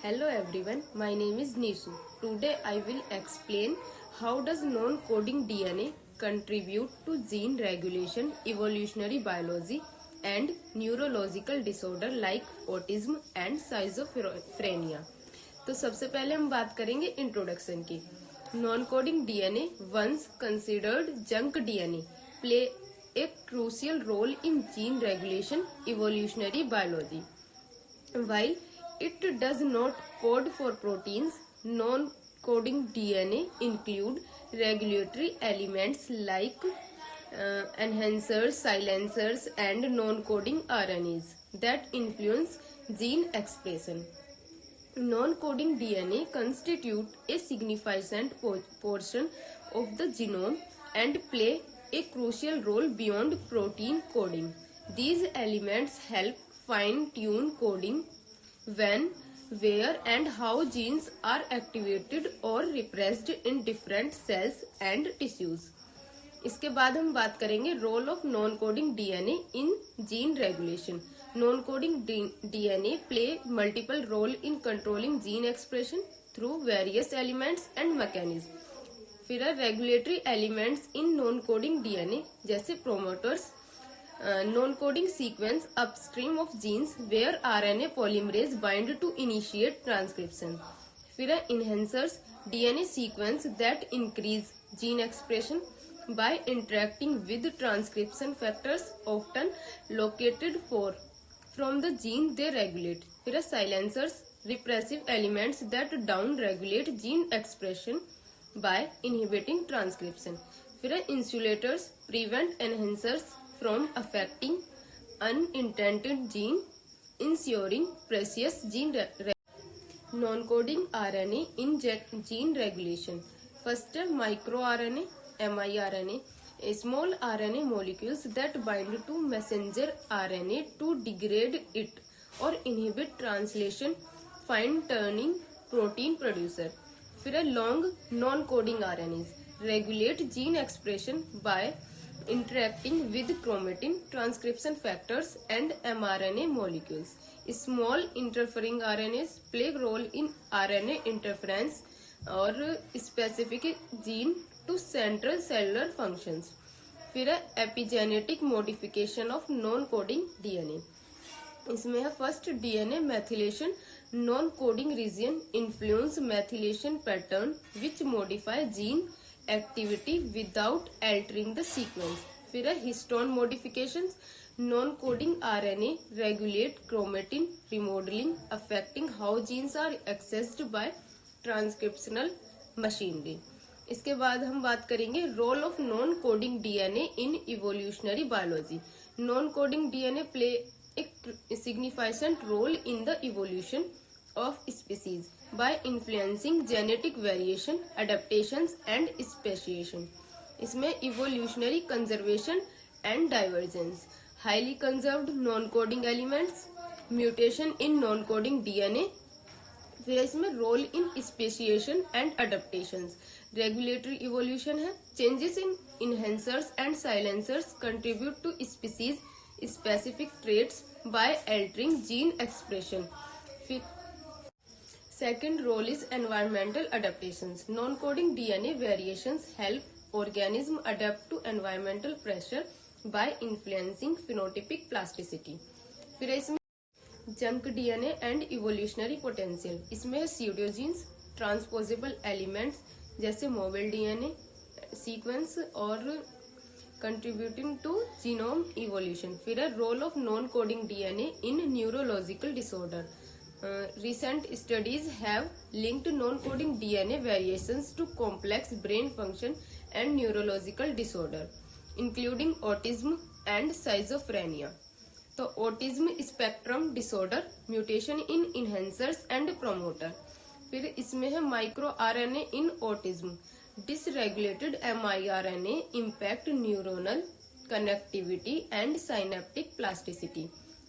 Hello everyone, my name is Nisu. Today I will explain how does non-coding DNA contribute to gene regulation, evolutionary biology and neurological disorder like autism and schizophrenia. तो सबसे पहले हम बात करेंगे introduction की. Non-coding DNA, once considered junk DNA, play a crucial role in gene regulation, evolutionary biology. While it does not code for proteins, non-coding DNA include regulatory elements like enhancers, silencers, and non-coding RNAs that influence gene expression. Non-coding DNA constitute a significant portion of the genome and play a crucial role beyond protein coding. These elements help fine-tune coding when, where and how genes are activated or repressed in different cells and tissues. इसके बाद हम बात करेंगे role of non coding DNA in gene regulation. Non coding DNA play multiple role in controlling gene expression through various elements and mechanism. फिर regulatory elements in non coding DNA जैसे promoters, non-coding sequence upstream of genes where RNA polymerase bind to initiate transcription. फिर enhancers, DNA sequence that increase gene expression by interacting with transcription factors often located from the gene they regulate. फिर silencers, repressive elements that down-regulate gene expression by inhibiting transcription. फिर insulators, prevent enhancers from affecting unintended gene, ensuring precious gene non-coding RNA in gene regulation. First, microRNA, miRNA, small RNA molecules that bind to messenger RNA to degrade it or inhibit translation, fine-tuning protein producer. फिर long non-coding RNAs regulate gene expression by interacting with chromatin, transcription factors and mRNA molecules. Small interfering RNAs play a role in RNA interference or specific gene to central cellular functions. फिर है epigenetic modification of non-coding DNA. इसमें है first DNA methylation. Non coding region influence methylation pattern which modify gene activity without altering the sequence. फिर है histone modifications. Non-coding RNA regulate chromatin remodeling, affecting how genes are accessed by transcriptional machinery. इसके बाद हम बात करेंगे role of non coding DNA in evolutionary biology. Non coding DNA play a significant role in the evolution of species by influencing genetic variation, adaptations and speciation. इसमें evolutionary conservation and divergence, highly conserved non-coding elements, mutation in non-coding DNA. फिर इसमें role in speciation and adaptations. Regulatory evolution है. Changes in enhancers and silencers contribute to species specific traits by altering gene expression. फिर second role is environmental adaptations. Non coding DNA variations help organism adapt to environmental pressure by influencing phenotypic plasticity. फिर इसमें junk DNA and evolutionary potential. इसमें pseudogenes, transposable elements जैसे mobile DNA sequence और contributing to genome evolution. फिर है role of non coding DNA in neurological disorder. recent studies have linked non-coding DNA variations to complex brain function and neurological disorder, including autism and schizophrenia. तो autism spectrum disorder, mutation in enhancers and promoter. फिर इसमें है micro RNA in autism. Dysregulated miRNA impact neuronal connectivity and synaptic plasticity.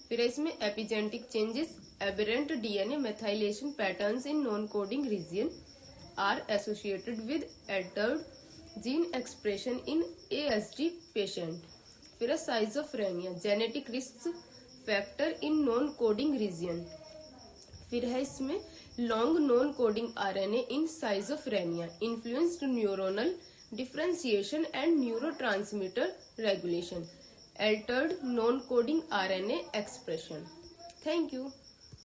फिर इसमें epigenetic changes, aberrant DNA methylation patterns in non coding region are associated with altered gene expression in ASD patient. फिर schizophrenia, genetic risk factor in non coding region. फिर है इसमें long non coding RNA in schizophrenia influenced neuronal differentiation and neurotransmitter regulation, altered non-coding RNA expression. Thank you.